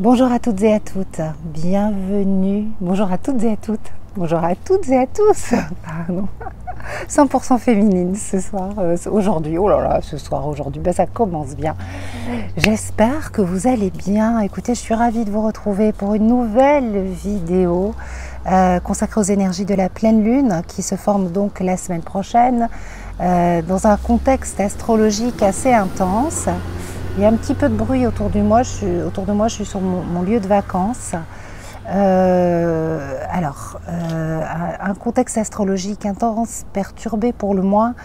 Bonjour à toutes et à toutes, bienvenue, bonjour à toutes et à toutes, bonjour à toutes et à tous, pardon, 100% féminine ce soir, aujourd'hui, oh là là, ce soir, aujourd'hui, ben ça commence bien. J'espère que vous allez bien. Écoutez, je suis ravie de vous retrouver pour une nouvelle vidéo consacrée aux énergies de la pleine lune qui se forme donc la semaine prochaine dans un contexte astrologique assez intense. Il y a un petit peu de bruit autour de moi, je suis sur mon lieu de vacances. Un contexte astrologique intense, perturbé pour le moins.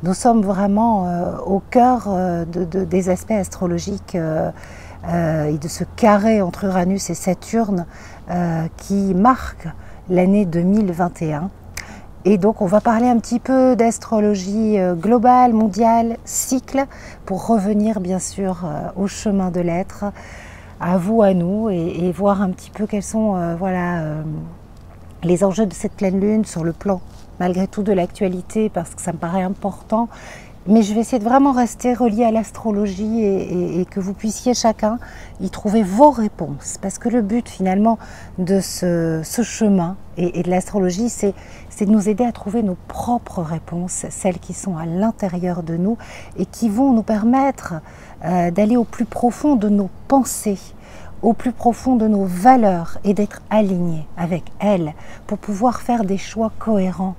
Nous sommes vraiment au cœur des aspects astrologiques et de ce carré entre Uranus et Saturne qui marque l'année 2021. Et donc on va parler un petit peu d'astrologie globale, mondiale, cycle, pour revenir bien sûr au chemin de l'être, à vous, à nous, et voir un petit peu quels sont les enjeux de cette pleine lune sur le plan malgré tout de l'actualité, parce que ça me paraît important. Mais je vais essayer de vraiment rester relié à l'astrologie et que vous puissiez chacun y trouver vos réponses. Parce que le but finalement de ce chemin et de l'astrologie, c'est de nous aider à trouver nos propres réponses, celles qui sont à l'intérieur de nous et qui vont nous permettre d'aller au plus profond de nos pensées, au plus profond de nos valeurs et d'être alignés avec elles pour pouvoir faire des choix cohérents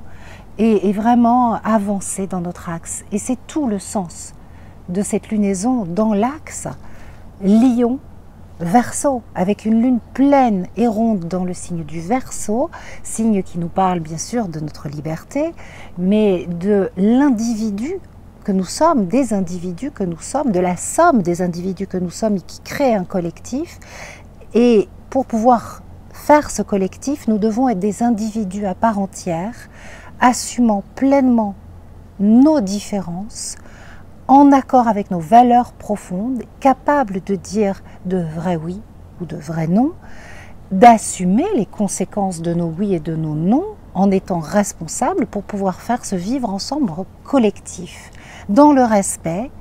et vraiment avancer dans notre axe. Et c'est tout le sens de cette lunaison dans l'axe Lion-Verseau, avec une lune pleine et ronde dans le signe du Verseau, signe qui nous parle bien sûr de notre liberté, mais de l'individu que nous sommes, des individus que nous sommes, de la somme des individus que nous sommes et qui créent un collectif. Et pour pouvoir faire ce collectif, nous devons être des individus à part entière, assumant pleinement nos différences, en accord avec nos valeurs profondes, capables de dire de vrais oui ou de vrais non, d'assumer les conséquences de nos oui et de nos non, en étant responsables pour pouvoir faire ce vivre ensemble collectif, dans le respect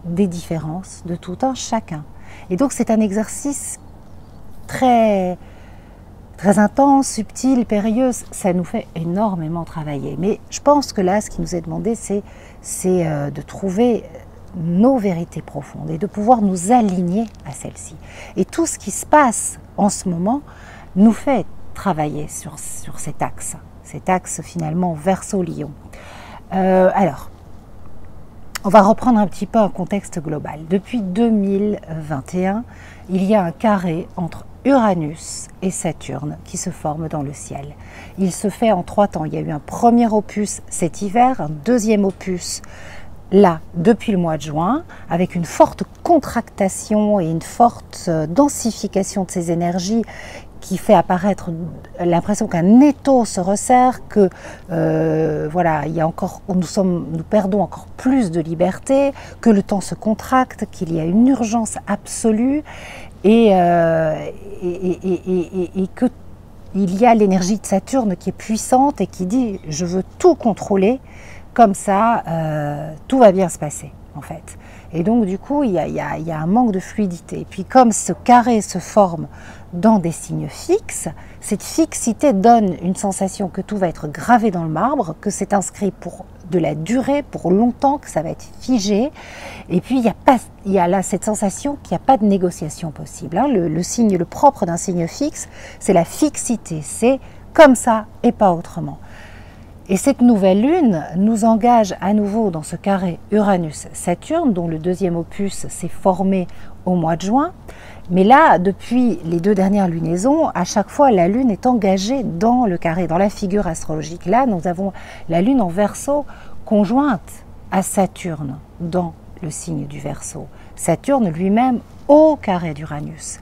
des différences de tout un chacun. Et donc c'est un exercice très intense, subtil, périlleux, ça nous fait énormément travailler. Mais je pense que là, ce qui nous est demandé, c'est de trouver nos vérités profondes et de pouvoir nous aligner à celles-ci. Et tout ce qui se passe en ce moment nous fait travailler sur cet axe finalement Verseau-Lion. Alors, on va reprendre un petit peu un contexte global. Depuis 2021, il y a un carré entre Uranus et Saturne qui se forme dans le ciel. Il se fait en 3 temps. Il y a eu un premier opus cet hiver, un deuxième opus là depuis le mois de juin, avec une forte contractation et une forte densification de ces énergies qui fait apparaître l'impression qu'un étau se resserre, que il y a encore, nous perdons encore plus de liberté, que le temps se contracte, qu'il y a une urgence absolue et que il y a l'énergie de Saturne qui est puissante et qui dit « je veux tout contrôler, comme ça tout va bien se passer » en fait. Et donc du coup il y a un manque de fluidité. Et puis comme ce carré se forme dans des signes fixes, cette fixité donne une sensation que tout va être gravé dans le marbre, que c'est inscrit pour de la durée, pour longtemps, que ça va être figé. Et puis il y a là cette sensation qu'il n'y a pas de négociation possible. Hein. Le propre d'un signe fixe, c'est la fixité, c'est comme ça et pas autrement. Et cette nouvelle lune nous engage à nouveau dans ce carré Uranus-Saturne, dont le deuxième opus s'est formé au mois de juin. Mais là, depuis les 2 dernières lunaisons, à chaque fois, la lune est engagée dans le carré, dans la figure astrologique. Là, nous avons la lune en Verseau conjointe à Saturne dans le signe du Verseau. Saturne lui-même au carré d'Uranus.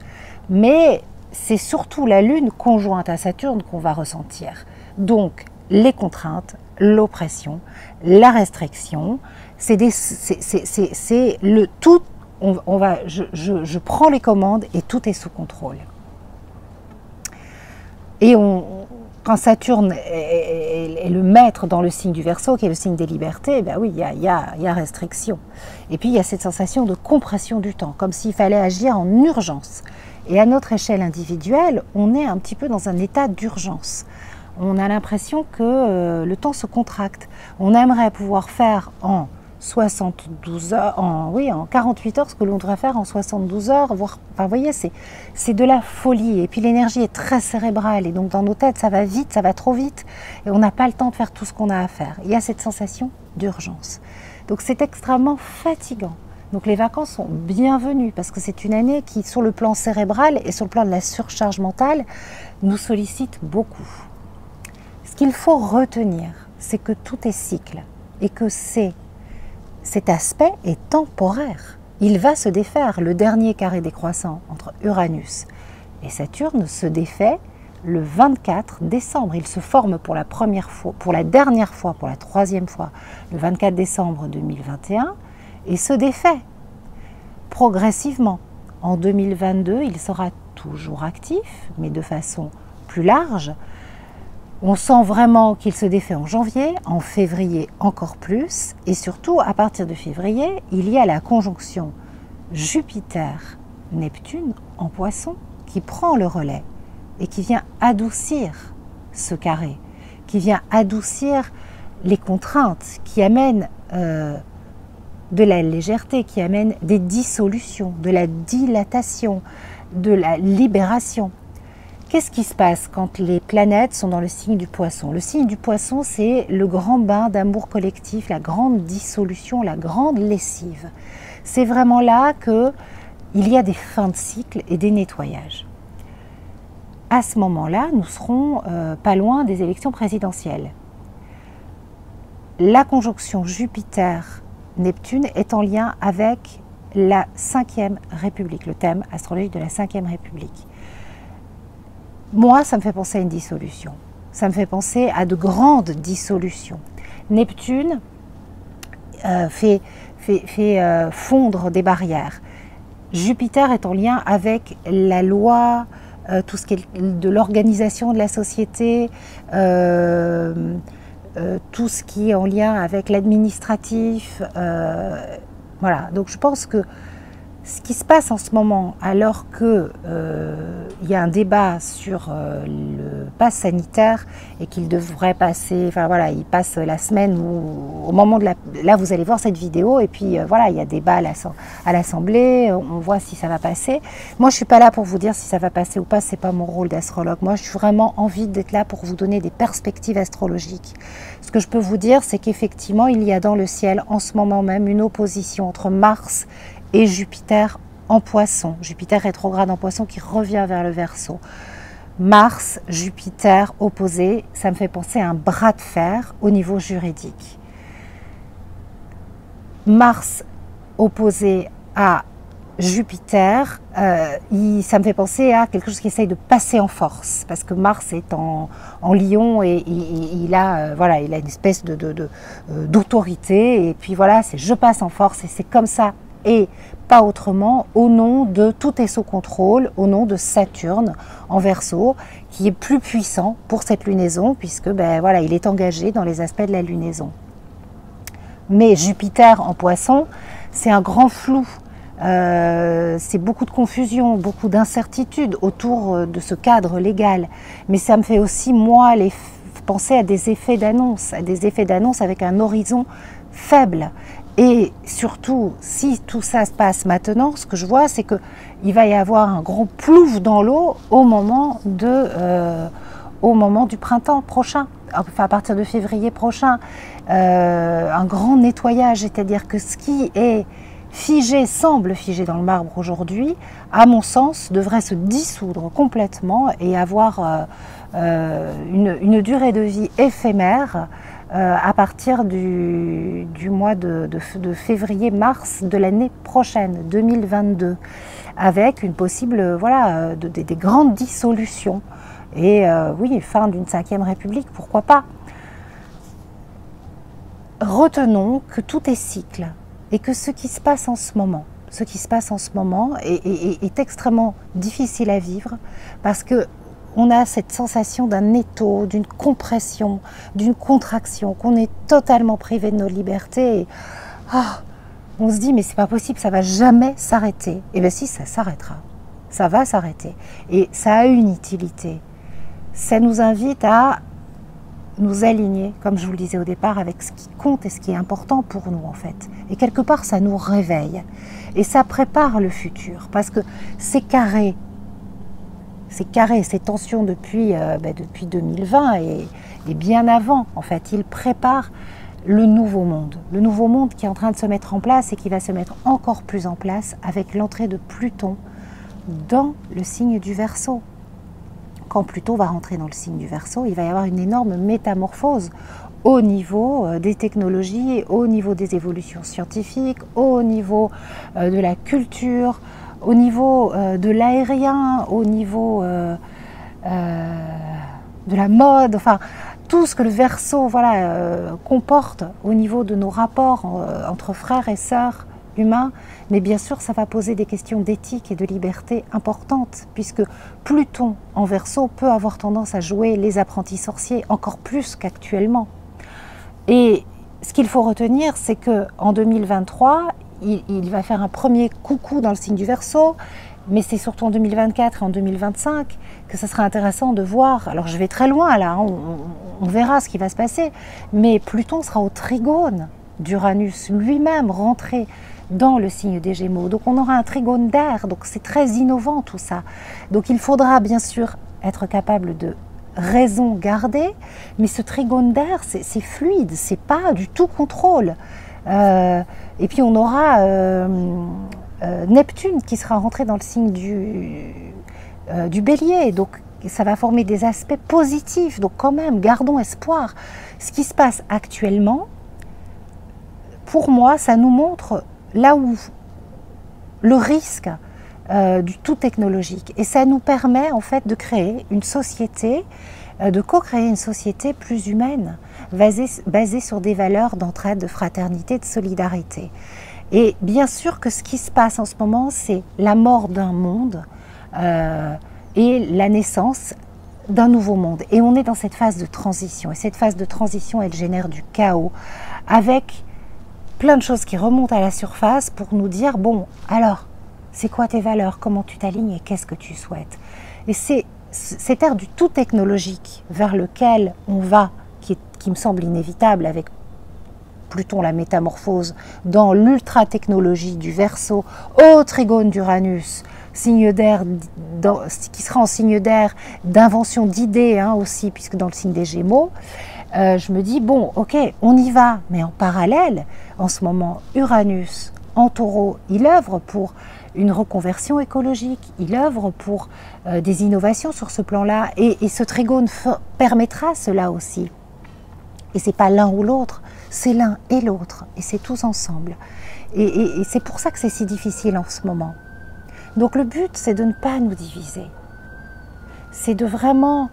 Mais c'est surtout la lune conjointe à Saturne qu'on va ressentir. Donc, les contraintes, l'oppression, la restriction, c'est le tout. Je prends les commandes et tout est sous contrôle. Et quand Saturne est le maître dans le signe du Verseau, qui est le signe des libertés, ben oui, il y a restriction. Et puis il y a cette sensation de compression du temps, comme s'il fallait agir en urgence. Et à notre échelle individuelle, on est un petit peu dans un état d'urgence. On a l'impression que le temps se contracte. On aimerait pouvoir faire en 72 heures, en 48 heures, ce que l'on devrait faire en 72 heures, voire, enfin, vous voyez, c'est de la folie. Et puis l'énergie est très cérébrale, et donc dans nos têtes, ça va vite, ça va trop vite, et on n'a pas le temps de faire tout ce qu'on a à faire. Il y a cette sensation d'urgence. Donc c'est extrêmement fatigant. Donc les vacances sont bienvenues, parce que c'est une année qui, sur le plan cérébral et sur le plan de la surcharge mentale, nous sollicite beaucoup. Ce qu'il faut retenir, c'est que tout est cycle, et que cet aspect est temporaire. Il va se défaire. Le dernier carré décroissant entre Uranus et Saturne se défait le 24 décembre. Il se forme pour la première fois, pour la dernière fois, pour la troisième fois, le 24 décembre 2021 et se défait progressivement. En 2022, il sera toujours actif, mais de façon plus large. On sent vraiment qu'il se défait en janvier, en février encore plus, et surtout à partir de février, il y a la conjonction Jupiter-Neptune en Poisson qui prend le relais et qui vient adoucir ce carré, qui vient adoucir les contraintes, qui amènent de la légèreté, qui amènent des dissolutions, de la dilatation, de la libération. Qu'est-ce qui se passe quand les planètes sont dans le signe du Poisson? Le signe du Poisson, c'est le grand bain d'amour collectif, la grande dissolution, la grande lessive. C'est vraiment là qu'il y a des fins de cycle et des nettoyages. À ce moment-là, nous serons pas loin des élections présidentielles. La conjonction Jupiter-Neptune est en lien avec la 5e République, le thème astrologique de la 5e République. Moi, ça me fait penser à une dissolution. Ça me fait penser à de grandes dissolutions. Neptune fait fondre des barrières. Jupiter est en lien avec la loi, tout ce qui est de l'organisation de la société, tout ce qui est en lien avec l'administratif. Voilà. Donc je pense que ce qui se passe en ce moment, alors qu'il y a un débat sur le pass sanitaire et qu'il devrait passer, enfin voilà, il passe la semaine où, au moment de là vous allez voir cette vidéo et puis voilà, il y a débat à l'Assemblée, on voit si ça va passer. Moi je suis pas là pour vous dire si ça va passer ou pas, c'est pas mon rôle d'astrologue. Moi je suis vraiment envie d'être là pour vous donner des perspectives astrologiques. Ce que je peux vous dire, c'est qu'effectivement il y a dans le ciel en ce moment même une opposition entre Mars et Jupiter en Poisson, Jupiter rétrograde en Poisson qui revient vers le Verseau. Mars, Jupiter opposé, ça me fait penser à un bras de fer au niveau juridique. Mars opposé à Jupiter, ça me fait penser à quelque chose qui essaye de passer en force, parce que Mars est en Lion et il a une espèce d'autorité, et puis voilà, c'est je passe en force et c'est comme ça. Et pas autrement, au nom de tout est sous contrôle, au nom de Saturne en Verseau, qui est plus puissant pour cette lunaison, puisque il est engagé dans les aspects de la lunaison. Mais Jupiter en Poisson, c'est un grand flou, c'est beaucoup de confusion, beaucoup d'incertitude autour de ce cadre légal. Mais ça me fait aussi, moi, penser à des effets d'annonce, avec un horizon faible. Et surtout, si tout ça se passe maintenant, ce que je vois, c'est qu'il va y avoir un gros plouf dans l'eau au moment du printemps prochain, enfin à partir de février prochain, un grand nettoyage, c'est-à-dire que ce qui est figé, semble figé dans le marbre aujourd'hui, à mon sens, devrait se dissoudre complètement et avoir une durée de vie éphémère à partir du mois de février-mars de l'année prochaine, 2022, avec une possible, des grandes dissolutions. Et oui, fin d'une 5e République, pourquoi pas. Retenons que tout est cycle et que ce qui se passe en ce moment, est extrêmement difficile à vivre parce que on a cette sensation d'un étau, d'une compression, d'une contraction, qu'on est totalement privé de nos libertés. Et, on se dit, mais c'est pas possible, ça va jamais s'arrêter. Et bien si, ça s'arrêtera. ça va s'arrêter. Et ça a une utilité. Ça nous invite à nous aligner, comme je vous le disais au départ, avec ce qui compte et ce qui est important pour nous en fait. Et quelque part, ça nous réveille. Et ça prépare le futur. Parce que ces carrés, ces tensions depuis 2020 et bien avant, en fait, ils préparent le nouveau monde. Le nouveau monde qui est en train de se mettre en place et qui va se mettre encore plus en place avec l'entrée de Pluton dans le signe du Verseau. Quand Pluton va rentrer dans le signe du Verseau, il va y avoir une énorme métamorphose au niveau des technologies, au niveau des évolutions scientifiques, au niveau de la culture, au niveau de l'aérien, au niveau de la mode, enfin tout ce que le Verseau comporte au niveau de nos rapports entre frères et sœurs humains. Mais bien sûr, ça va poser des questions d'éthique et de liberté importantes, puisque Pluton en Verseau peut avoir tendance à jouer les apprentis sorciers encore plus qu'actuellement. Et ce qu'il faut retenir, c'est qu'en 2023, il va faire un premier coucou dans le signe du Verseau, mais c'est surtout en 2024 et en 2025 que ça sera intéressant de voir. Alors je vais très loin là, on verra ce qui va se passer, mais Pluton sera au trigone d'Uranus lui-même rentré dans le signe des Gémeaux. Donc on aura un trigone d'air, donc c'est très innovant tout ça. Donc il faudra bien sûr être capable de raison garder, mais ce trigone d'air, c'est fluide, c'est pas du tout contrôle. Et puis on aura Neptune qui sera rentré dans le signe du Bélier, donc ça va former des aspects positifs. Donc quand même, gardons espoir. Ce qui se passe actuellement, pour moi, ça nous montre là où le risque du tout technologique. Et ça nous permet en fait de créer une société, de co-créer une société plus humaine, basée sur des valeurs d'entraide, de fraternité, de solidarité. Et bien sûr que ce qui se passe en ce moment, c'est la mort d'un monde et la naissance d'un nouveau monde. Et on est dans cette phase de transition. Et cette phase de transition, elle génère du chaos, avec plein de choses qui remontent à la surface pour nous dire, bon, alors, c'est quoi tes valeurs, comment tu t'alignes et qu'est-ce que tu souhaites? Et c'est cette ère du tout technologique vers lequel on va, qui me semble inévitable avec Pluton, la métamorphose, dans l'ultra-technologie du Verseau, au trigone d'Uranus, signe d'air, qui sera en signe d'air, d'invention d'idées aussi, puisque dans le signe des Gémeaux, je me dis, bon, ok, on y va, mais en parallèle, en ce moment, Uranus, en Taureau, il œuvre pour une reconversion écologique, il œuvre pour des innovations sur ce plan-là, et ce trigone permettra cela aussi. Et c'est pas l'un ou l'autre, c'est l'un et l'autre, et c'est tous ensemble. Et c'est pour ça que c'est si difficile en ce moment. Donc le but, c'est de ne pas nous diviser. C'est de vraiment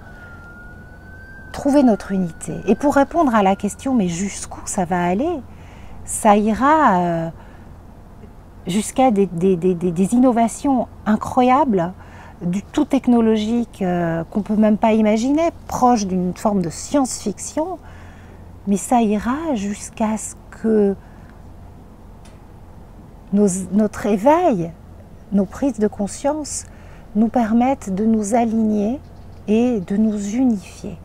trouver notre unité. Et pour répondre à la question, mais jusqu'où ça va aller? Ça ira jusqu'à des innovations incroyables, du tout technologique qu'on ne peut même pas imaginer, proche d'une forme de science-fiction, mais ça ira jusqu'à ce que notre éveil, nos prises de conscience nous permettent de nous aligner et de nous unifier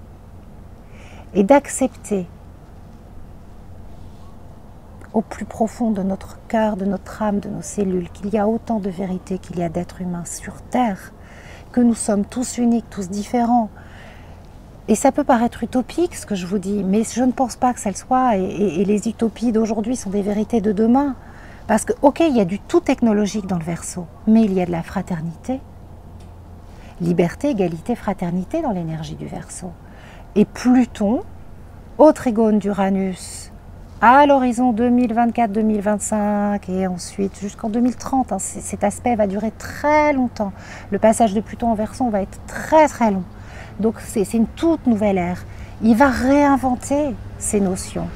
et d'accepter au plus profond de notre cœur, de notre âme, de nos cellules, qu'il y a autant de vérité qu'il y a d'êtres humains sur Terre, que nous sommes tous uniques, tous différents. Et ça peut paraître utopique ce que je vous dis, mais je ne pense pas que ça le soit, et les utopies d'aujourd'hui sont des vérités de demain. Parce que, ok, il y a du tout technologique dans le Verseau, mais il y a de la fraternité. Liberté, égalité, fraternité dans l'énergie du Verseau. Et Pluton, au trigone d'Uranus, à l'horizon 2024-2025 et ensuite jusqu'en 2030, cet aspect va durer très longtemps. Le passage de Pluton en Verseau va être très très long. Donc c'est une toute nouvelle ère. Il va réinventer ces notions.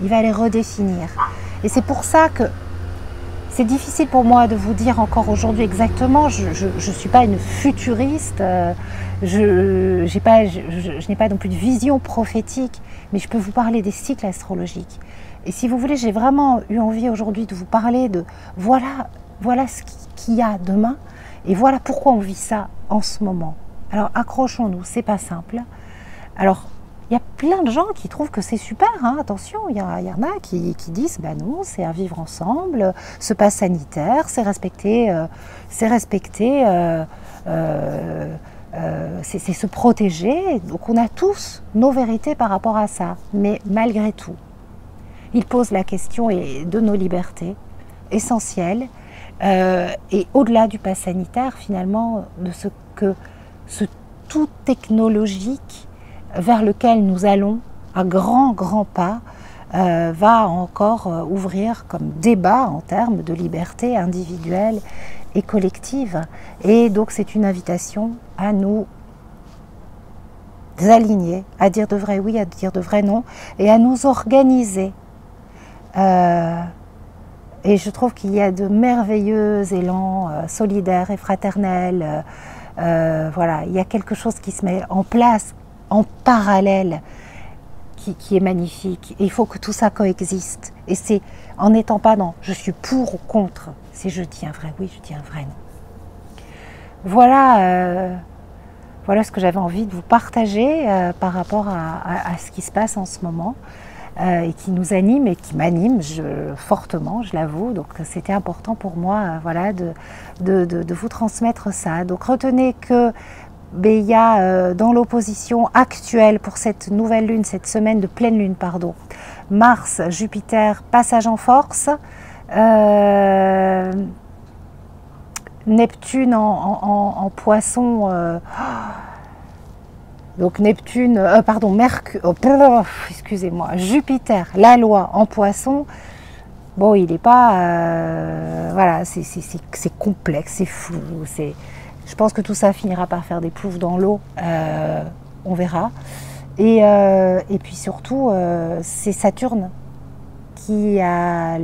Il va les redéfinir. Et c'est pour ça que c'est difficile pour moi de vous dire encore aujourd'hui exactement. Je ne suis pas une futuriste. Je n'ai pas non plus de vision prophétique, mais je peux vous parler des cycles astrologiques. Et si vous voulez, j'ai vraiment eu envie aujourd'hui de vous parler de voilà ce qu'il y a demain Et voilà pourquoi on vit ça en ce moment. Alors accrochons-nous, c'est pas simple. Alors, il y a plein de gens qui trouvent que c'est super, hein, attention, il y en a qui disent, ben non, c'est un vivre ensemble, ce pass sanitaire, c'est se protéger. Donc on a tous nos vérités par rapport à ça, mais malgré tout, il pose la question de nos libertés essentielles, et au-delà du pass sanitaire, finalement, de ce tout technologique vers lequel nous allons à grands pas, va encore ouvrir comme débat en termes de liberté individuelle et collective. Et donc c'est une invitation à nous aligner, à dire de vrai oui, à dire de vrai non, et à nous organiser. Et je trouve qu'il y a de merveilleux élans solidaires et fraternels. Voilà, il y a quelque chose qui se met en place en parallèle, qui est magnifique. Et il faut que tout ça coexiste. Et c'est en n'étant pas dans je suis pour ou contre, c'est je dis un vrai oui, je dis un vrai non. Voilà, voilà ce que j'avais envie de vous partager par rapport à ce qui se passe en ce moment et qui nous anime et qui m'anime fortement, je l'avoue. Donc c'était important pour moi voilà, de vous transmettre ça. Donc retenez que il y a dans l'opposition actuelle pour cette nouvelle lune, cette semaine de pleine lune, pardon, Mars, Jupiter, passage en force, Neptune en poisson, donc Neptune, pardon, Mercure, excusez-moi, Jupiter, la loi en poisson. Bon, il n'est pas, voilà, c'est complexe, c'est flou, je pense que tout ça finira par faire des ploufs dans l'eau, on verra. Et puis surtout, c'est Saturne qui est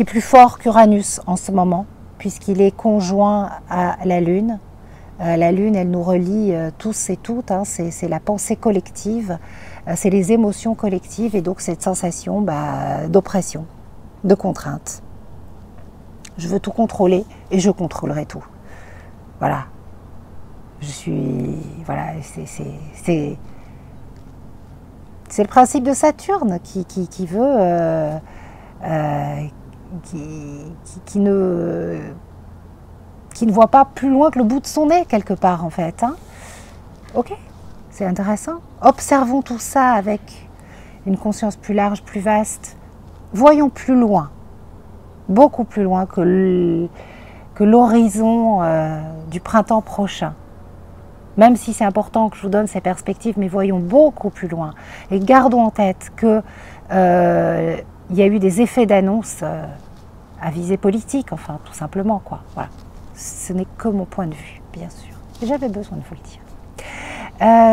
plus fort qu'Uranus en ce moment, puisqu'il est conjoint à la Lune. La Lune, elle nous relie tous et toutes, hein, c'est la pensée collective, c'est les émotions collectives, et donc cette sensation d'oppression, de contrainte. Je veux tout contrôler et je contrôlerai tout. Voilà. Voilà, c'est le principe de Saturne qui veut, qui ne voit pas plus loin que le bout de son nez quelque part en fait. Hein. Ok, c'est intéressant. Observons tout ça avec une conscience plus large, plus vaste. Voyons plus loin. Beaucoup plus loin que l'horizon du printemps prochain. Même si c'est important que je vous donne ces perspectives, mais voyons beaucoup plus loin. Et gardons en tête qu'il y a eu des effets d'annonce à visée politique, enfin, tout simplement, quoi. Voilà. Ce n'est que mon point de vue, bien sûr. J'avais besoin de vous le dire.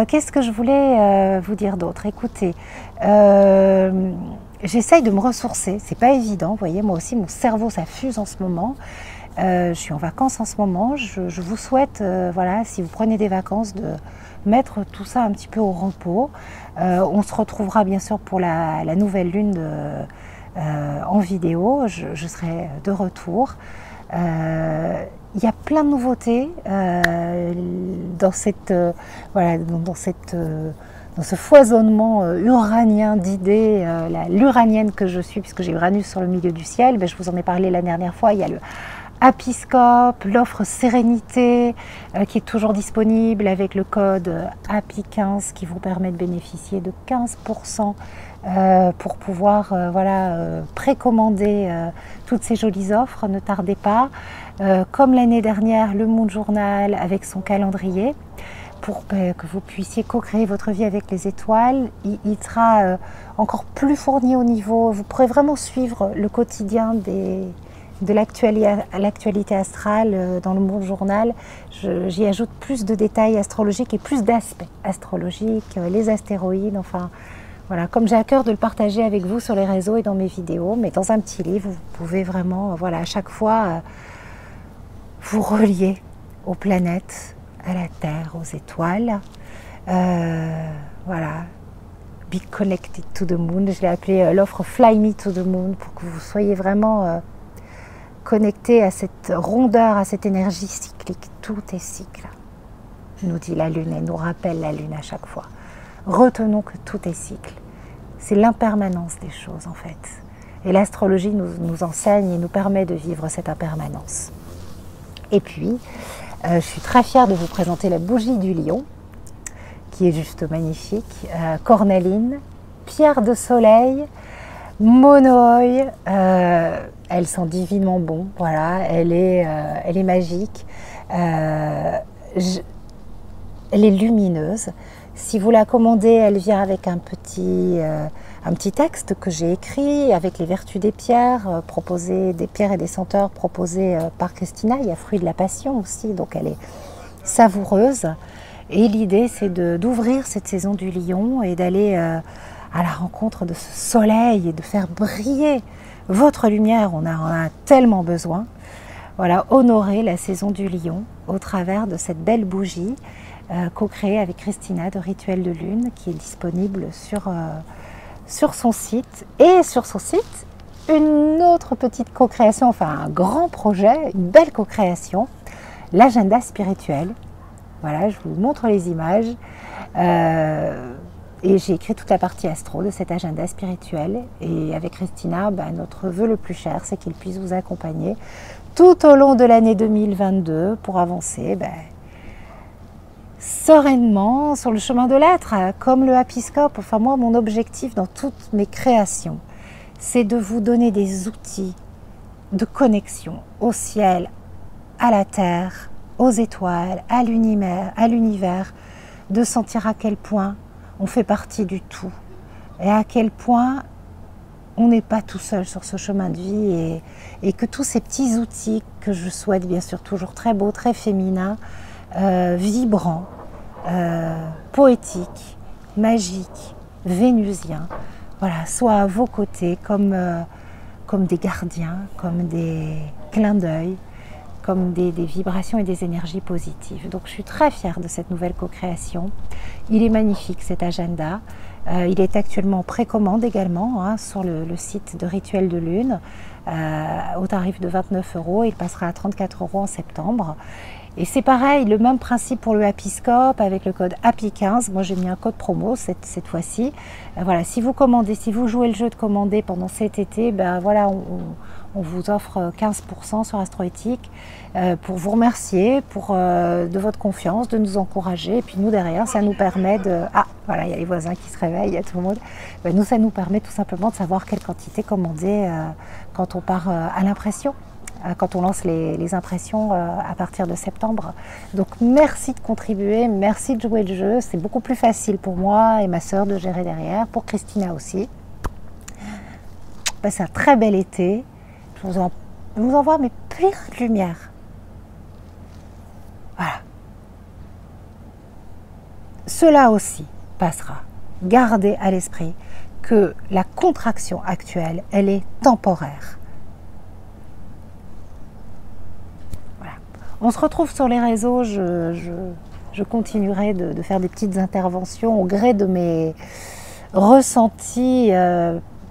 Qu'est-ce que je voulais vous dire d'autre? Écoutez, j'essaye de me ressourcer, c'est pas évident, vous voyez, moi aussi mon cerveau ça fuse en ce moment, je suis en vacances en ce moment, je vous souhaite, voilà, si vous prenez des vacances, de mettre tout ça un petit peu au repos. On se retrouvera bien sûr pour la nouvelle lune en vidéo, je serai de retour. Il y a plein de nouveautés dans ce foisonnement uranien d'idées, l'uranienne que je suis, puisque j'ai Uranus sur le milieu du ciel. Je vous en ai parlé la dernière fois. Il y a le Apiscope, l'offre Sérénité qui est toujours disponible avec le code API15 qui vous permet de bénéficier de 15% pour pouvoir précommander toutes ces jolies offres. Ne tardez pas. Comme l'année dernière, le Moon Journal avec son calendrier pour que vous puissiez co-créer votre vie avec les étoiles. Il sera encore plus fourni au niveau. Vous pourrez vraiment suivre le quotidien de l'actualité astrale dans le Moon Journal. J'y ajoute plus de détails astrologiques et plus d'aspects astrologiques, les astéroïdes, enfin voilà, comme j'ai à cœur de le partager avec vous sur les réseaux et dans mes vidéos, mais dans un petit livre, vous pouvez vraiment, voilà, à chaque fois vous relier aux planètes, à la Terre, aux étoiles. Voilà, Be Connected to the Moon. Je l'ai appelé l'offre Fly Me to the Moon pour que vous soyez vraiment connecter à cette rondeur, à cette énergie cyclique. Tout est cycle, nous dit la Lune et nous rappelle la Lune à chaque fois. Retenons que tout est cycle. C'est l'impermanence des choses en fait. Et l'astrologie nous enseigne et nous permet de vivre cette impermanence. Et puis, je suis très fière de vous présenter la bougie du lion, qui est juste magnifique. Cornaline, pierre de soleil, monoï, elle sent divinement bon, voilà, elle est magique, elle est lumineuse. Si vous la commandez, elle vient avec un petit texte que j'ai écrit avec les vertus des pierres, des pierres et des senteurs proposées par Christina. Il y a fruit de la passion aussi, donc elle est savoureuse. Et l'idée, c'est d'ouvrir cette saison du lion et d'aller à la rencontre de ce soleil et de faire briller votre lumière. On en a tellement besoin. Voilà, honorer la saison du lion au travers de cette belle bougie co-créée avec Christina de Rituel de Lune, qui est disponible sur son site. Et sur son site, une autre petite co-création, enfin un grand projet, une belle co-création, l'agenda spirituel. Voilà, je vous montre les images. Et j'ai écrit toute la partie astro de cet agenda spirituel. Et avec Christina, notre vœu le plus cher, c'est qu'il puisse vous accompagner tout au long de l'année 2022 pour avancer sereinement sur le chemin de l'être, comme le Happyscope. Enfin, moi, mon objectif dans toutes mes créations, c'est de vous donner des outils de connexion au ciel, à la terre, aux étoiles, à l'univers, de sentir à quel point on fait partie du tout et à quel point on n'est pas tout seul sur ce chemin de vie et que tous ces petits outils que je souhaite bien sûr toujours très beaux, très féminins, vibrants, poétiques, magiques, vénusiens, voilà, soient à vos côtés comme des gardiens, comme des clins d'œil, comme des vibrations et des énergies positives. Donc je suis très fière de cette nouvelle co-création. Il est magnifique cet agenda. Il est actuellement en précommande également sur le site de Rituel de Lune au tarif de 29 €. Il passera à 34 € en septembre. Et c'est pareil, le même principe pour le Happyscope avec le code HAPPY15. Moi j'ai mis un code promo cette fois-ci. Voilà, si vous commandez, si vous jouez le jeu de commander pendant cet été, voilà, on vous offre 15% sur Astroéthique pour vous remercier de votre confiance, de nous encourager. Et puis nous derrière, ça nous permet de... Ah, voilà, il y a les voisins qui se réveillent, il y a tout le monde. Nous, ça nous permet tout simplement de savoir quelle quantité commander quand on part à l'impression, quand on lance les impressions à partir de septembre. Donc merci de contribuer, merci de jouer le jeu. C'est beaucoup plus facile pour moi et ma sœur de gérer derrière, pour Christina aussi. Passez un très bel été. Je vous envoie mes plein de lumière. Voilà. Cela aussi passera. Gardez à l'esprit que la contraction actuelle, elle est temporaire. Voilà. On se retrouve sur les réseaux. Je continuerai de faire des petites interventions au gré de mes ressentis.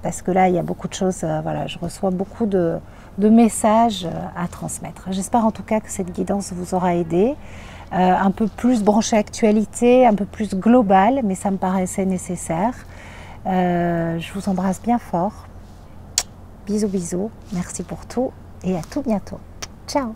Parce que là, il y a beaucoup de choses, voilà, je reçois beaucoup de messages à transmettre. J'espère en tout cas que cette guidance vous aura aidé, un peu plus branchée actualité, un peu plus globale, mais ça me paraissait nécessaire. Je vous embrasse bien fort. Bisous, bisous. Merci pour tout et à tout bientôt. Ciao.